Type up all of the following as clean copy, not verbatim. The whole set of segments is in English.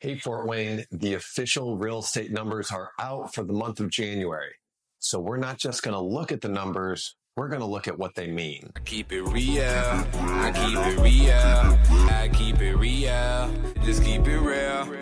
Hey, Fort Wayne, the official real estate numbers are out for the month of January. So we're not just going to look at the numbers, we're going to look at what they mean. I keep it real, I keep it real, I keep it real, just keep it real.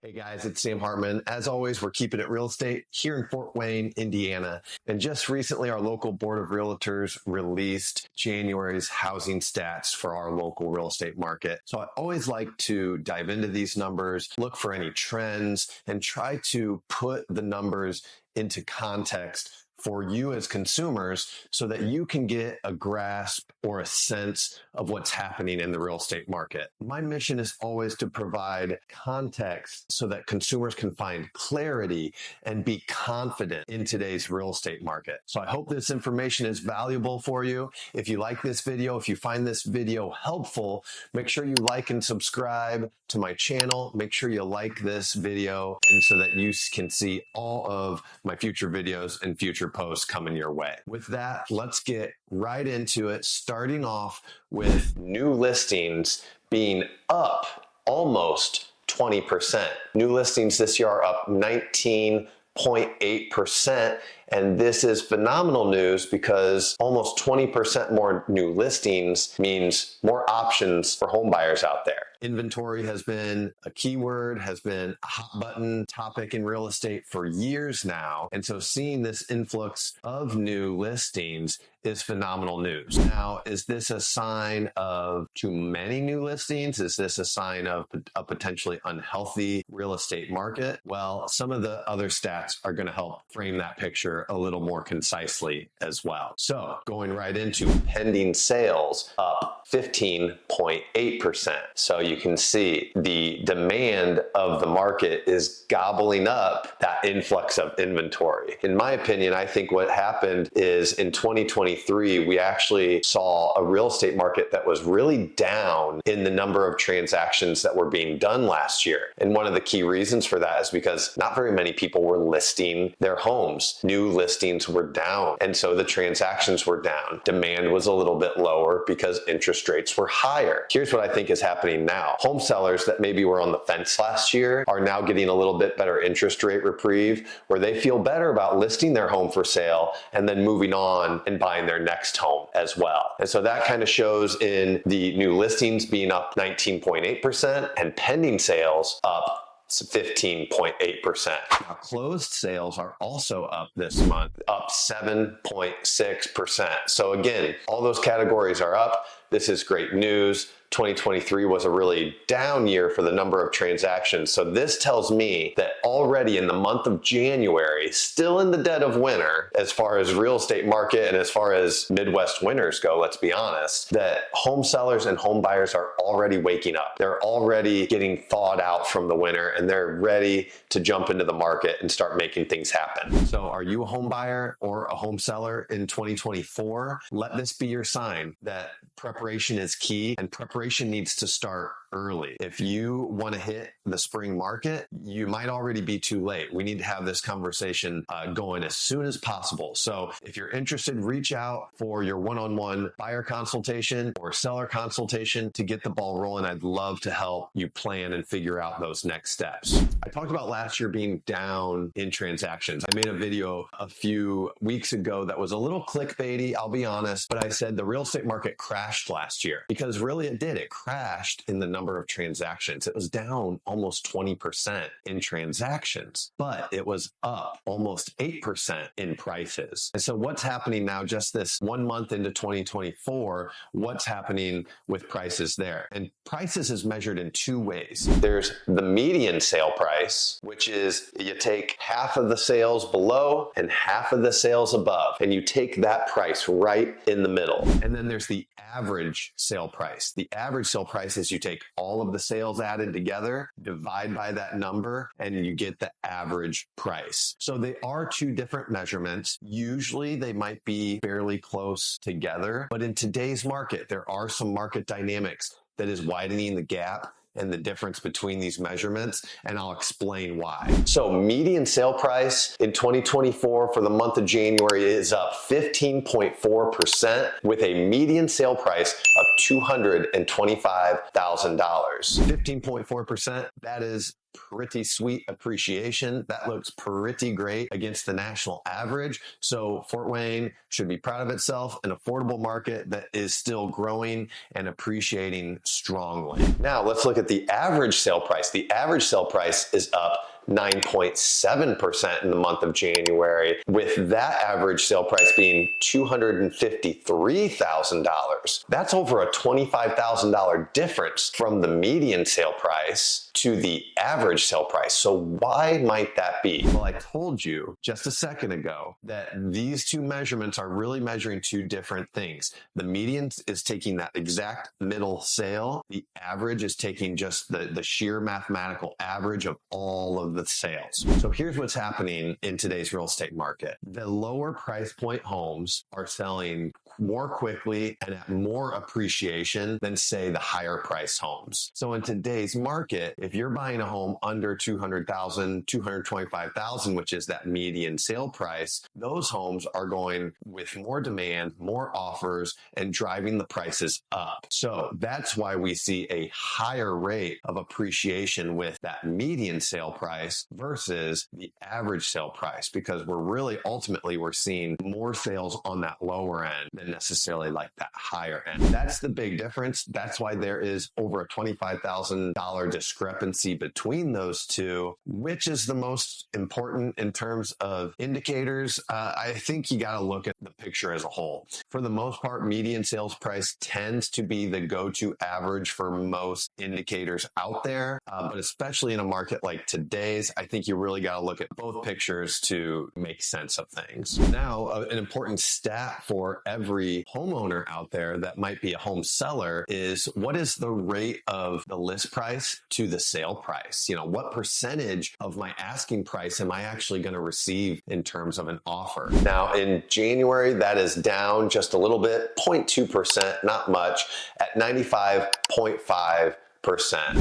Hey guys, it's Sam Hartman. As always, we're keeping it real estate here in Fort Wayne, Indiana. And just recently, our local board of realtors released January's housing stats for our local real estate market. So I always like to dive into these numbers, look for any trends, and try to put the numbers into context for you as consumers so that you can get a grasp or a sense of what's happening in the real estate market. My mission is always to provide context so that consumers can find clarity and be confident in today's real estate market. So I hope this information is valuable for you. If you like this video, if you find this video helpful, make sure you like and subscribe to my channel. Make sure you like this video and so that you can see all of my future videos and future posts coming your way. With that, let's get right into it, starting off with new listings being up almost 20%. New listings this year are up 19.8%. And this is phenomenal news because almost 20% more new listings means more options for home buyers out there. Inventory has been a keyword, has been a hot button topic in real estate for years now. And so seeing this influx of new listings is phenomenal news. Now, is this a sign of too many new listings? Is this a sign of a potentially unhealthy real estate market? Well, some of the other stats are going to help frame that picture a little more concisely as well. So going right into pending sales, up 15.8%. So you can see the demand of the market is gobbling up that influx of inventory. In my opinion, I think what happened is in 2023, we actually saw a real estate market that was really down in the number of transactions that were being done last year. And one of the key reasons for that is because not very many people were listing their homes. New listings were down. And so the transactions were down. Demand was a little bit lower because interest rates were higher. Here's what I think is happening now. Home sellers that maybe were on the fence last year are now getting a little bit better interest rate reprieve where they feel better about listing their home for sale and then moving on and buying their next home as well. And so that kind of shows in the new listings being up 19.8% and pending sales up 15.8%. Now, closed sales are also up this month, up 7.6%. So again, all those categories are up. This is great news. 2023 was a really down year for the number of transactions. So this tells me that already in the month of January, still in the dead of winter, as far as real estate market and as far as Midwest winters go, let's be honest, that home sellers and home buyers are already waking up. They're already getting thawed out from the winter and they're ready to jump into the market and start making things happen. So are you a home buyer or a home seller in 2024? Let this be your sign that preparation is key and preparation needs to start early. If you want to hit the spring market, you might already be too late. We need to have this conversation going as soon as possible. So if you're interested, reach out for your one-on-one buyer consultation or seller consultation to get the ball rolling. I'd love to help you plan and figure out those next steps. I talked about last year being down in transactions. I made a video a few weeks ago that was a little clickbaity, I'll be honest, but I said the real estate market crashed last year because really it did. It crashed in the number of transactions. It was down almost 20% in transactions, but it was up almost 8% in prices. And so what's happening now, just this 1 month into 2024, what's happening with prices there? And prices is measured in two ways. There's the median sale price, which is you take half of the sales below and half of the sales above, and you take that price right in the middle. And then there's the average sale price. The average sale price is you take all of the sales added together, divide by that number, and you get the average price. So they are two different measurements. Usually they might be fairly close together, but in today's market, there are some market dynamics that is widening the gap and the difference between these measurements, and I'll explain why. So median sale price in 2024 for the month of January is up 15.4% with a median sale price of $225,000. 15.4%, that is pretty sweet appreciation. That looks pretty great against the national average. So Fort Wayne should be proud of itself, an affordable market that is still growing and appreciating strongly. Now let's look at the average sale price. The average sale price is up 9.7% in the month of January, with that average sale price being $253,000. That's over a $25,000 difference from the median sale price to the average sale price. So why might that be? Well, I told you just a second ago that these two measurements are really measuring two different things. The median is taking that exact middle sale. The average is taking just the sheer mathematical average of all of the sales. So here's what's happening in today's real estate market. The lower price point homes are selling more quickly and at more appreciation than, say, the higher price homes. So in today's market, if you're buying a home under $200,000, $225,000, which is that median sale price, those homes are going with more demand, more offers, and driving the prices up. So that's why we see a higher rate of appreciation with that median sale price versus the average sale price, because we're seeing more sales on that lower end than necessarily like that higher end. That's the big difference. That's why there is over a $25,000 discrepancy between those two. Which is the most important in terms of indicators? I think you got to look at the picture as a whole. For the most part, median sales price tends to be the go-to average for most indicators out there, but especially in a market like today's, I think you really got to look at both pictures to make sense of things. Now, an important stat for every homeowner out there that might be a home seller is what is the rate of the list price to the sale price? You know, what percentage of my asking price am I actually going to receive in terms of an offer? Now, in January, that is down just a little bit, 0.2%, not much, at 95.5%.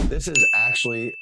This is actually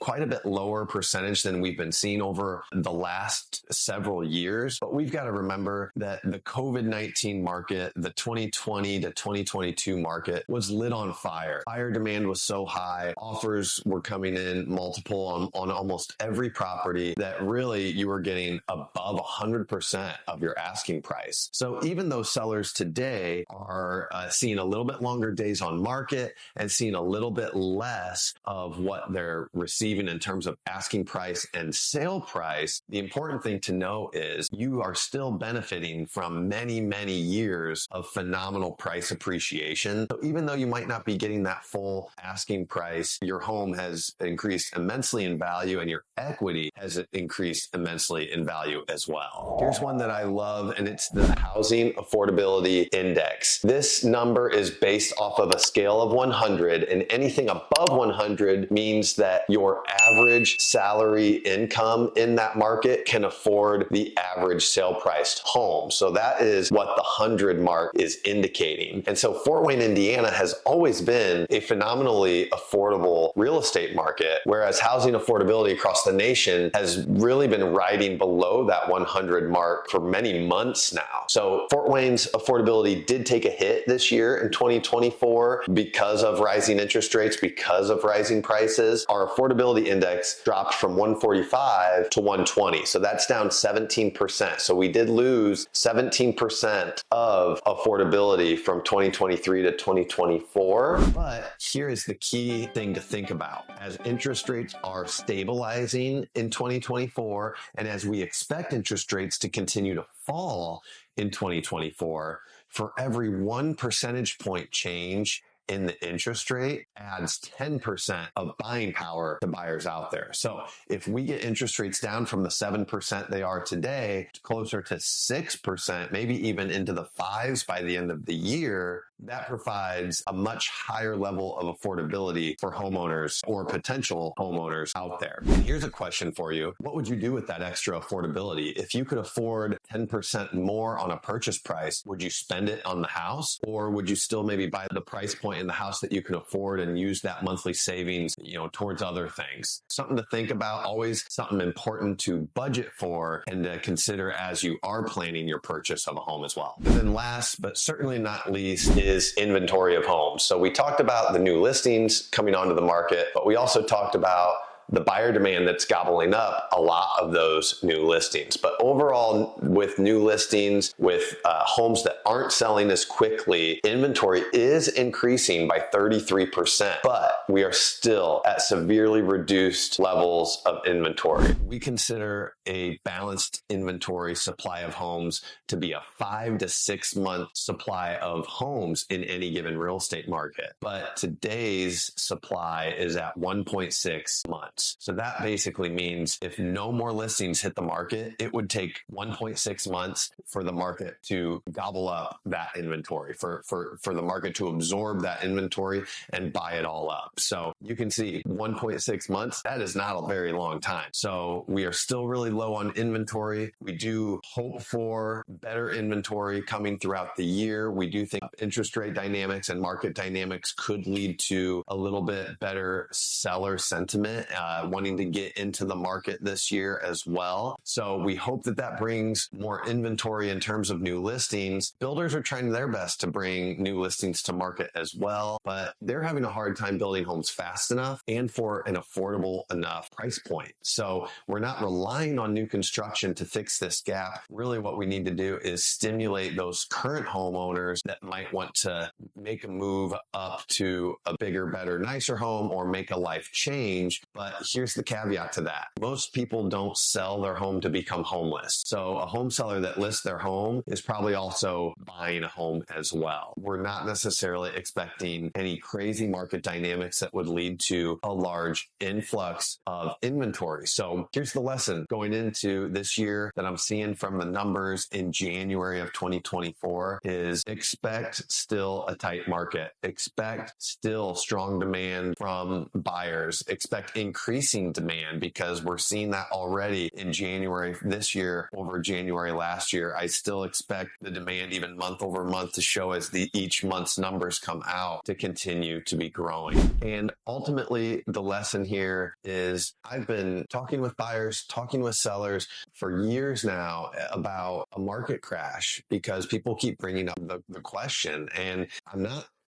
quite a bit lower percentage than we've been seeing over the last several years. But we've got to remember that the COVID-19 market, the 2020 to 2022 market was lit on fire. Buyer demand was so high. Offers were coming in multiple on almost every property that really you were getting above 100% of your asking price. So even though sellers today are seeing a little bit longer days on market and seeing a little bit less of what they're receiving in terms of asking price and sale price, the important thing to know is you are still benefiting from many, many years of phenomenal price appreciation. So even though you might not be getting that full asking price, your home has increased immensely in value and your equity has increased immensely in value as well. Here's one that I love, and it's the Housing Affordability Index. This number is based off of a scale of 100, and anything above 100 means that your average salary income in that market can afford the average sale priced home. So that is what the 100 mark is indicating. And so Fort Wayne, Indiana has always been a phenomenally affordable real estate market, whereas housing affordability across the nation has really been riding below that 100 mark for many months now. So Fort Wayne's affordability did take a hit this year in 2024 because of rising interest rates, because of rising prices. Our affordability index dropped from 145 to 120. So that's down 17%. So we did lose 17% of affordability from 2023 to 2024. But here is the key thing to think about. As interest rates are stabilizing in 2024, and as we expect interest rates to continue to fall in 2024, for every 1 percentage point change in the interest rate adds 10% of buying power to buyers out there. So if we get interest rates down from the 7% they are today to closer to 6%, maybe even into the 5s by the end of the year, that provides a much higher level of affordability for homeowners or potential homeowners out there. And here's a question for you. What would you do with that extra affordability? If you could afford 10% more on a purchase price, would you spend it on the house, or would you still maybe buy the price point in the house that you can afford and use that monthly savings, towards other things? Something to think about, always something important to budget for and to consider as you are planning your purchase of a home as well. And then last, but certainly not least, is inventory of homes. So we talked about the new listings coming onto the market, but we also talked about the buyer demand that's gobbling up a lot of those new listings. But overall, with new listings, with homes that aren't selling as quickly, inventory is increasing by 33%, but we are still at severely reduced levels of inventory. We consider a balanced inventory supply of homes to be a 5 to 6 month supply of homes in any given real estate market. But today's supply is at 1.6 months. So that basically means if no more listings hit the market, it would take 1.6 months for the market to gobble up that inventory, for the market to absorb that inventory and buy it all up. So you can see 1.6 months, that is not a very long time. So we are still really low on inventory. We do hope for better inventory coming throughout the year. We do think interest rate dynamics and market dynamics could lead to a little bit better seller sentiment, wanting to get into the market this year as well. So we hope that that brings more inventory in terms of new listings. Builders are trying their best to bring new listings to market as well, but they're having a hard time building homes fast enough and for an affordable enough price point. So we're not relying on new construction to fix this gap. Really what we need to do is stimulate those current homeowners that might want to make a move up to a bigger, better, nicer home or make a life change. But here's the caveat to that. Most people don't sell their home to become homeless. So a home seller that lists their home is probably also buying a home as well. We're not necessarily expecting any crazy market dynamics that would lead to a large influx of inventory. So here's the lesson going into this year that I'm seeing from the numbers in January of 2024 is expect still a tight market. Expect still strong demand from buyers. Expect increasing demand because we're seeing that already in January this year over January last year. I still expect the demand even month over month to show as each month's numbers come out to continue to be growing. And ultimately, the lesson here is I've been talking with buyers, talking with sellers for years now about a market crash because people keep bringing up the question. And I'm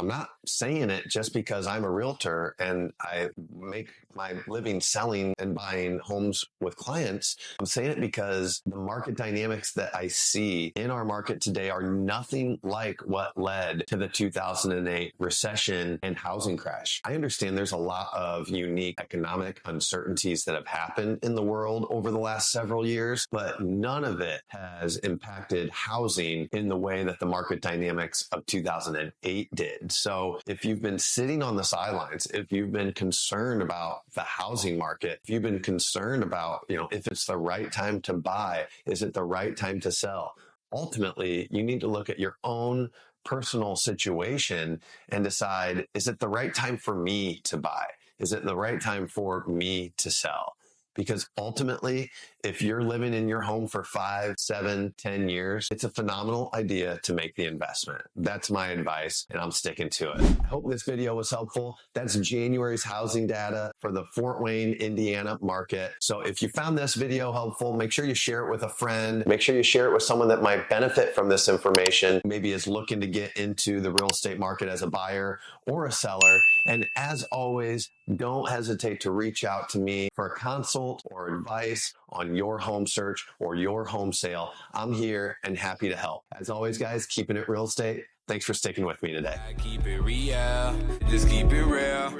not saying it just because I'm a realtor and I make my living selling and buying homes with clients. I'm saying it because the market dynamics that I see in our market today are nothing like what led to the 2008 recession and housing crash. I understand there's a lot of unique economic uncertainties that have happened in the world over the last several years, but none of it has impacted housing in the way that the market dynamics of 2008 did. So if you've been sitting on the sidelines, if you've been concerned about the housing market, if you've been concerned about, if it's the right time to buy, is it the right time to sell? Ultimately, you need to look at your own personal situation and decide, is it the right time for me to buy? Is it the right time for me to sell? Because ultimately, if you're living in your home for 5, 7, 10 years, it's a phenomenal idea to make the investment. That's my advice, and I'm sticking to it. I hope this video was helpful. That's January's housing data for the Fort Wayne, Indiana market. So if you found this video helpful, make sure you share it with a friend. Make sure you share it with someone that might benefit from this information, maybe is looking to get into the real estate market as a buyer or a seller. And as always, don't hesitate to reach out to me for a consult or advice on your home search or your home sale. I'm here and happy to help. As always, guys, keeping it real estate. Thanks for sticking with me today. I keep it real, just keep it real.